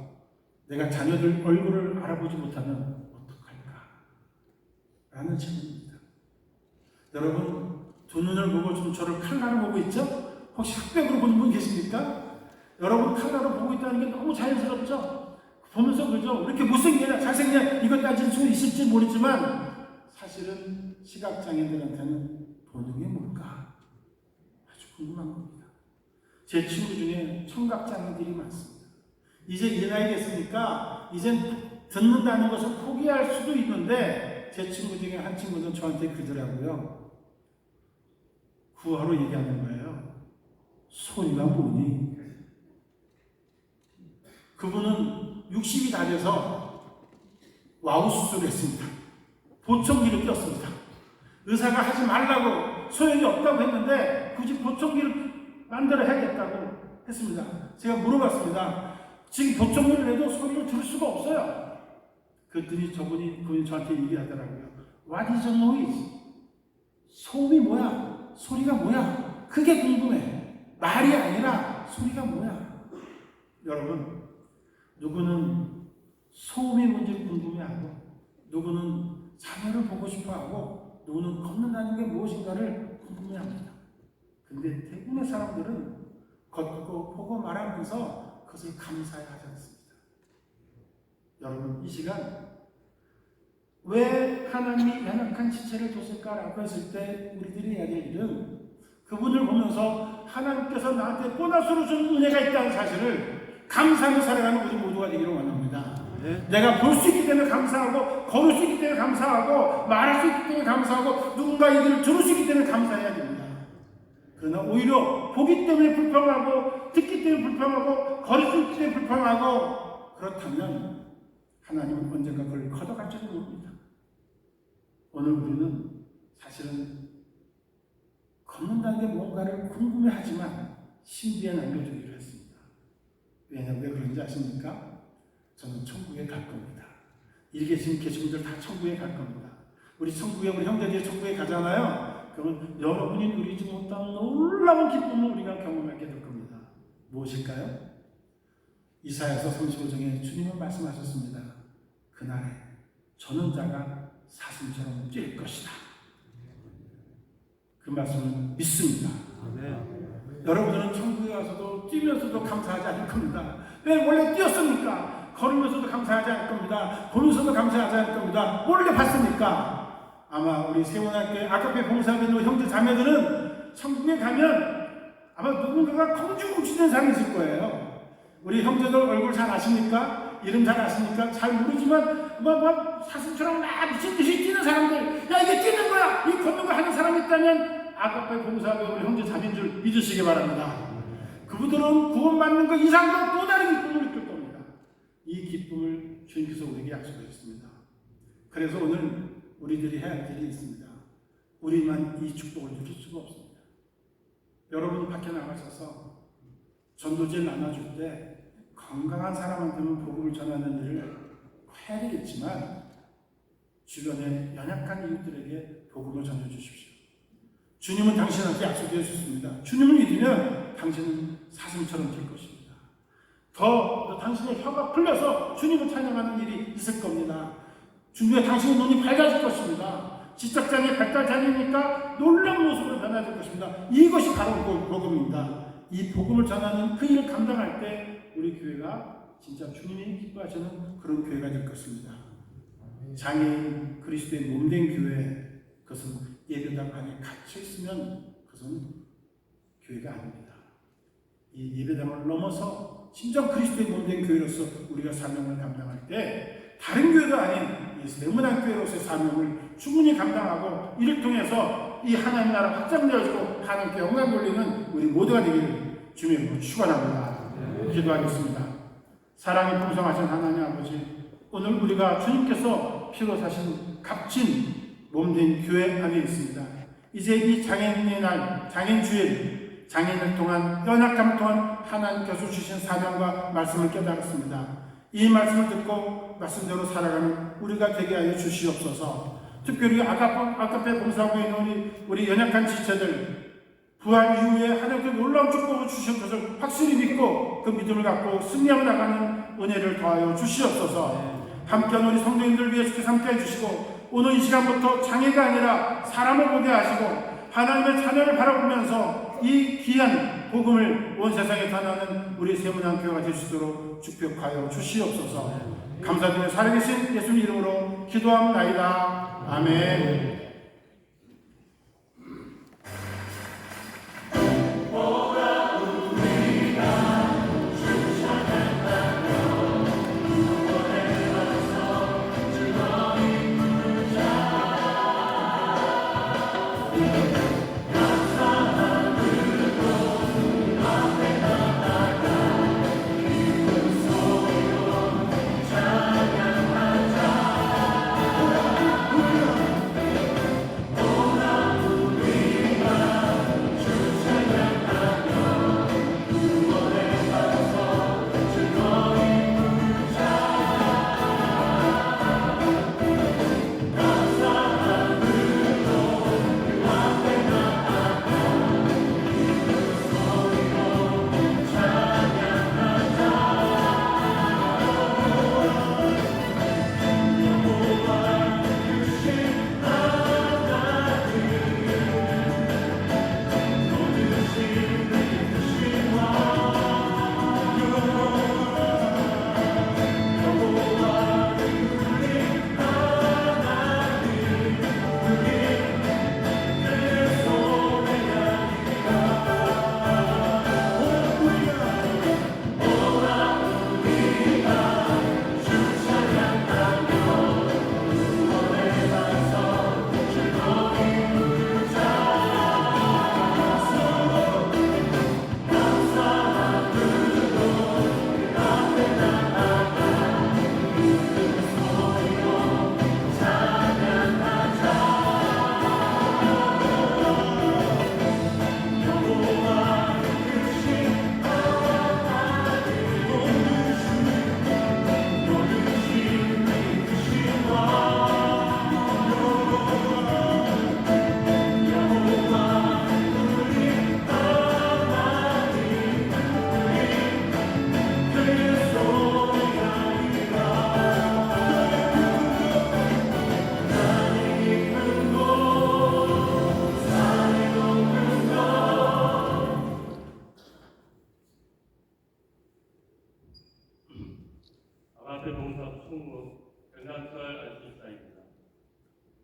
내가 자녀들 얼굴을 알아보지 못하면 어떡할까? 라는 질문입니다. 여러분, 두 눈을 보고 좀 저를 칼라로 보고 있죠? 혹시 흑백으로 보는 분 계십니까? 여러분, 칼라로 보고 있다는 게 너무 자연스럽죠? 보면서 그죠? 이렇게 못생기냐, 잘생기냐, 이것 따질 수 있을지 모르지만 사실은 시각장애인들한테는 보는 게 뭘까? 아주 궁금한 겁니다. 제 친구 중에 청각장애인들이 많습니다. 이제 이 나이 됐으니까 이젠 듣는다는 것을 포기할 수도 있는데 제 친구 중에 한 친구는 저한테 그러더라고요. 구하로 얘기하는 거예요. 소리가 뭐니? 그분은 60이 다 돼서 와우 수술을 했습니다. 보청기를 꼈습니다. 의사가 하지 말라고 소용이 없다고 했는데 굳이 보청기를 만들어 해야겠다고 했습니다. 제가 물어봤습니다. 지금 보청기를 해도 소리를 들을 수가 없어요. 그랬더니 그분이 저한테 얘기하더라고요. What is a noise? 소음이 뭐야? 소리가 뭐야? 그게 궁금해. 말이 아니라 소리가 뭐야? 여러분, 누구는 소음이 뭔지 궁금해하고 누구는 자녀를 보고 싶어하고 누구는 걷는다는 게 무엇인가를 궁금해합니다. 근데 대부분의 사람들은 걷고 보고 말하면서 그것을 감사해야 하지 않습니다. 여러분, 이 시간 왜 하나님이 연약한 지체를 뒀을까라고 했을 때 우리들이 해야 될 일은 그분을 보면서 하나님께서 나한테 보너스로 준 은혜가 있다는 사실을 감사하며 살아가는 우리 모두가 되기를 원합니다. 내가 볼 수 있기 때문에 감사하고 걸을 수 있기 때문에 감사하고 말할 수 있기 때문에 감사하고 누군가 얘기를 들을 수 있기 때문에 감사해야 됩니다. 그러나 오히려 보기 때문에 불평하고 듣기 때문에 불평하고 걸을 수 있기 때문에 불평하고 그렇다면 하나님은 언젠가 그걸 걷어갈지도 모릅니다. 오늘 우리는 사실은 걷는다는 게 뭔가를 궁금해하지만 신비에 남겨두기로 했습니다. 왜냐하면 왜 그런지 아십니까? 저는 천국에 갈 겁니다. 이렇게 지금 계신 분들 다 천국에 갈 겁니다. 우리 천국에 우리 형제들이 천국에 가잖아요. 그러면 여러분이 누리지 못한 놀라운 기쁨을 우리가 경험하게 될 겁니다. 무엇일까요? 이사야서 35장에 주님은 말씀하셨습니다. 그날에 저는 자가 사슴처럼 뛸 것이다. 그 말씀을 믿습니다. 여러분들은 천국에 가서도 뛰면서도 감사하지 않을 겁니다. 왜 원래 뛰었습니까? 걸으면서도 감사하지 않을 겁니다. 보면서도 감사하지 않을 겁니다. 원래 봤습니까? 아마 우리 세원학교의 아카페 봉사하는 형제 자매들은 천국에 가면 아마 누군가가 검주국시된 사람이 있을 거예요. 우리 형제들 얼굴 잘 아십니까? 이름 잘 아십니까? 잘 모르지만 사슴처럼 막 미친 듯이 뛰는 사람들, 야 이게 뛰는 거야! 이 걷는 거 하는 사람이 있다면 아카페 봉사하는 우리 형제 자매인 줄 믿으시기 바랍니다. 그분들은 구원받는 것 이상도 또 다른 기쁨을 느낄 겁니다. 이 기쁨을 주님께서 우리에게 약속하셨습니다. 그래서 오늘 우리들이 해야 할 일이 있습니다. 우리만 이 축복을 누릴 수가 없습니다. 여러분이 밖에 나가셔서 전도지를 나눠줄 때 건강한 사람한테는 복음을 전하는 일을 해야 되겠지만 주변에 연약한 이웃들에게 복음을 전해주십시오. 주님은 당신한테 약속해 주셨습니다. 주님을 믿으면 당신은 사슴처럼 될 것입니다. 더 당신의 혀가 풀려서 주님을 찬양하는 일이 있을 겁니다. 주님의 당신의 눈이 밝아질 것입니다. 지적장애 발달장애니까 놀라운 모습으로 변화될 것입니다. 이것이 바로 복음입니다. 이 복음을 전하는 그 일을 감당할 때 우리 교회가 진짜 주님이 기뻐하시는 그런 교회가 될 것입니다. 장애인 그리스도의 몸된 교회, 그것은 예배당 안에 갇혀 있으면 그것은 교회가 아닙니다. 이 예배당을 넘어서 진정 그리스도의 몸된 교회로서 우리가 사명을 감당할 때 다른 교회가 아닌 이 세문안교회로서의 사명을 충분히 감당하고 이를 통해서 이 하나님 나라 확장되어지고 하나님께 영광 돌리는 우리 모두가 되기를 주님으로 축원합니다. 기도하겠습니다. 사랑이 풍성하신 하나님 아버지, 오늘 우리가 주님께서 피로 사신 값진 몸된 교회 안에 있습니다. 이제 이 장애인의 날, 장애인주일, 장애인을 통한 연약함을 통한 하나님께서 주신 사명과 말씀을 깨달았습니다. 이 말씀을 듣고 말씀대로 살아가는 우리가 되게 하여 주시옵소서. 특별히 아카페 봉사구에 있는 우리 연약한 지체들, 부활 이후에 하나님께 놀라운 축복을 주시옵소서. 확실히 믿고 그 믿음을 갖고 승리하고 나가는 은혜를 더하여 주시옵소서. 함께한 우리 성도님들 위해 주께서 함께해 주시고, 오늘 이 시간부터 장애가 아니라 사람을 보게 하시고 하나님의 자녀를 바라보면서 이 귀한 복음을 온 세상에 전하는 우리 세문안교회가 될 수 있도록 축복하여 주시옵소서. 감사드리며 살아계신 예수님 이름으로 기도합나이다. 아멘. 아카페 봉사부 총무 변상철 안수집사입니다.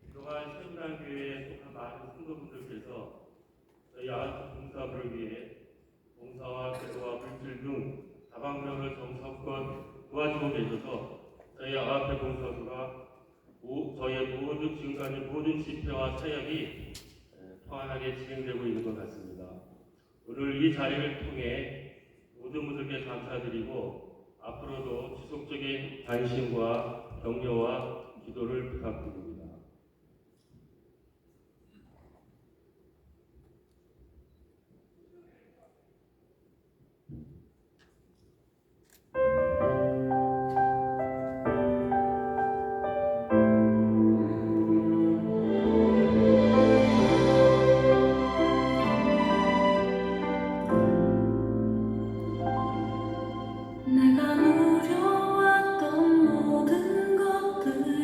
그동안 세문안교회에 속한 많은 성도분들께서 저희 아카페 봉사부를 위해 봉사와 기도와 물질 등 다방면을 정성껏 도와주고 계셔서 저희 아카페 봉사부가 저희의 모든 지금까지 모든 집회와 사역이 평안하게 진행되고 있는 것 같습니다. 오늘 이 자리를 통해 모든 분들께 감사드리고 앞으로도 지속적인 관심과 격려와 기도를 부탁드립니다. 내가 누려왔던 모든 것들이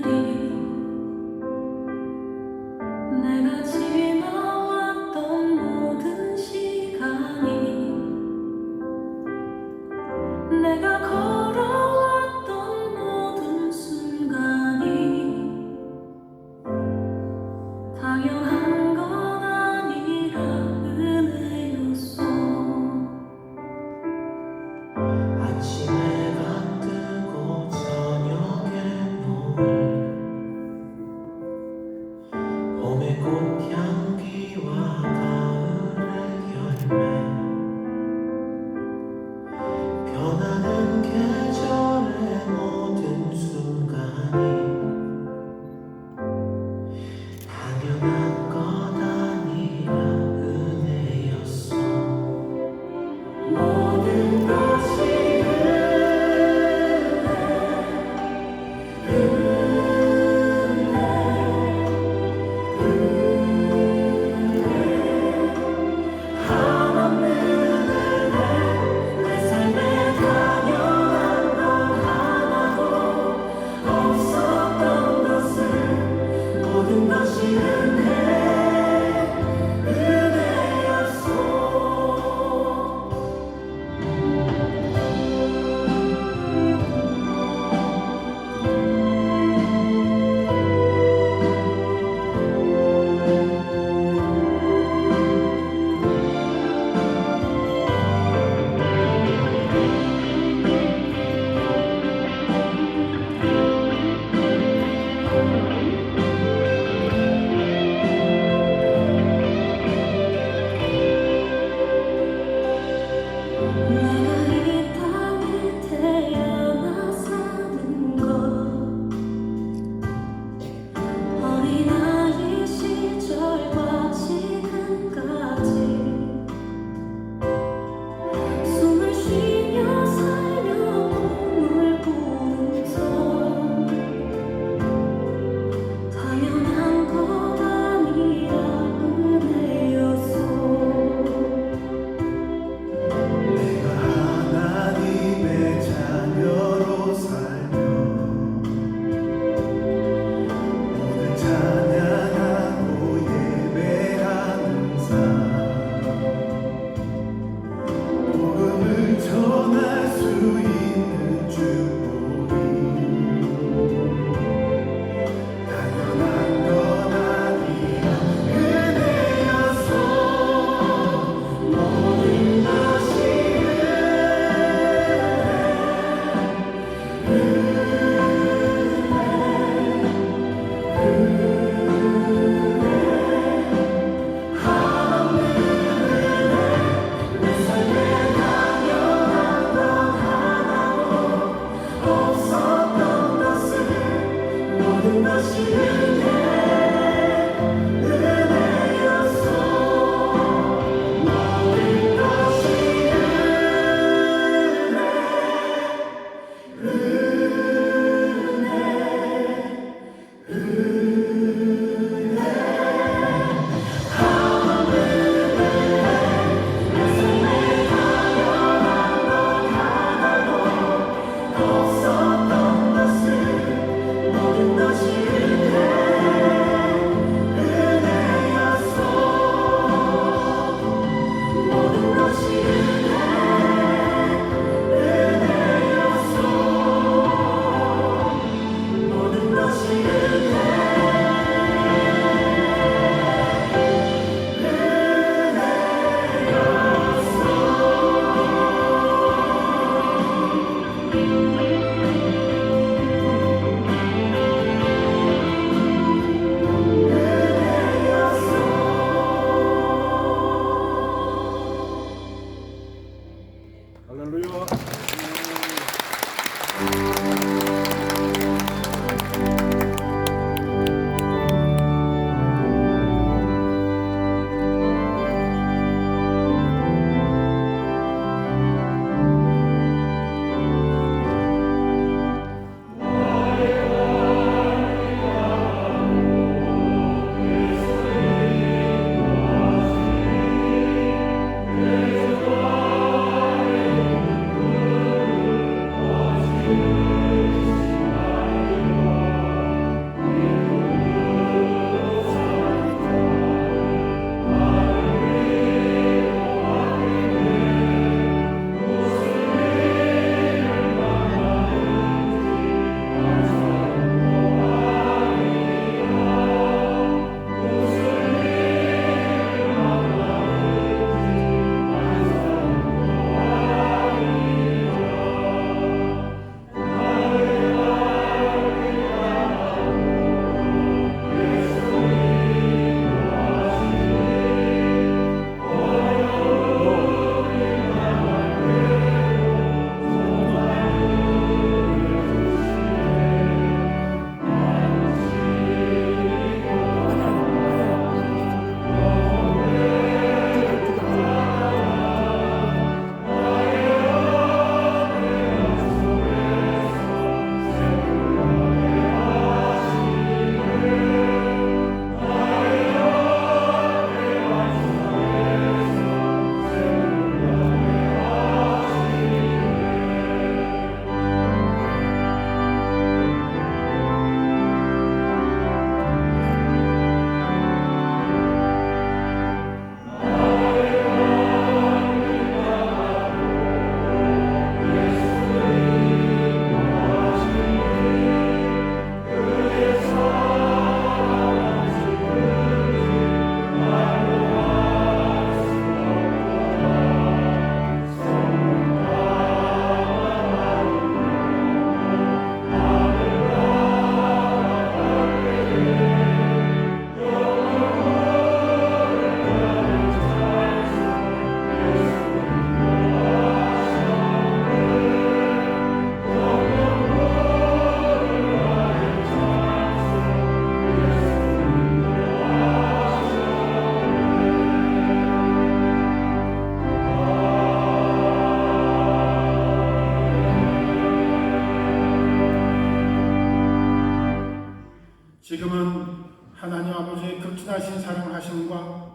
기도는 하나님 아버지의 극진하신 사랑하심과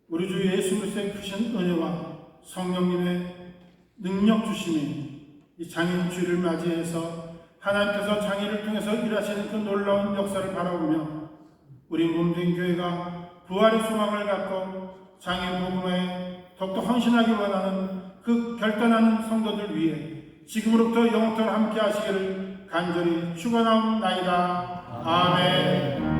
우리 주 예수 그리스도의 크신 은혜와 성령님의 능력 주심이 이 장인주의를 맞이해서 하나님께서 장인을 통해서 일하시는 그 놀라운 역사를 바라보며 우리 몸된 교회가 부활의 소망을 갖고 장인 복음에 더욱더 헌신하기 원하는 그 결단하는 성도들 위해 지금으로부터 영원토록 함께 하시기를 간절히 축원하옵나이다. 아멘.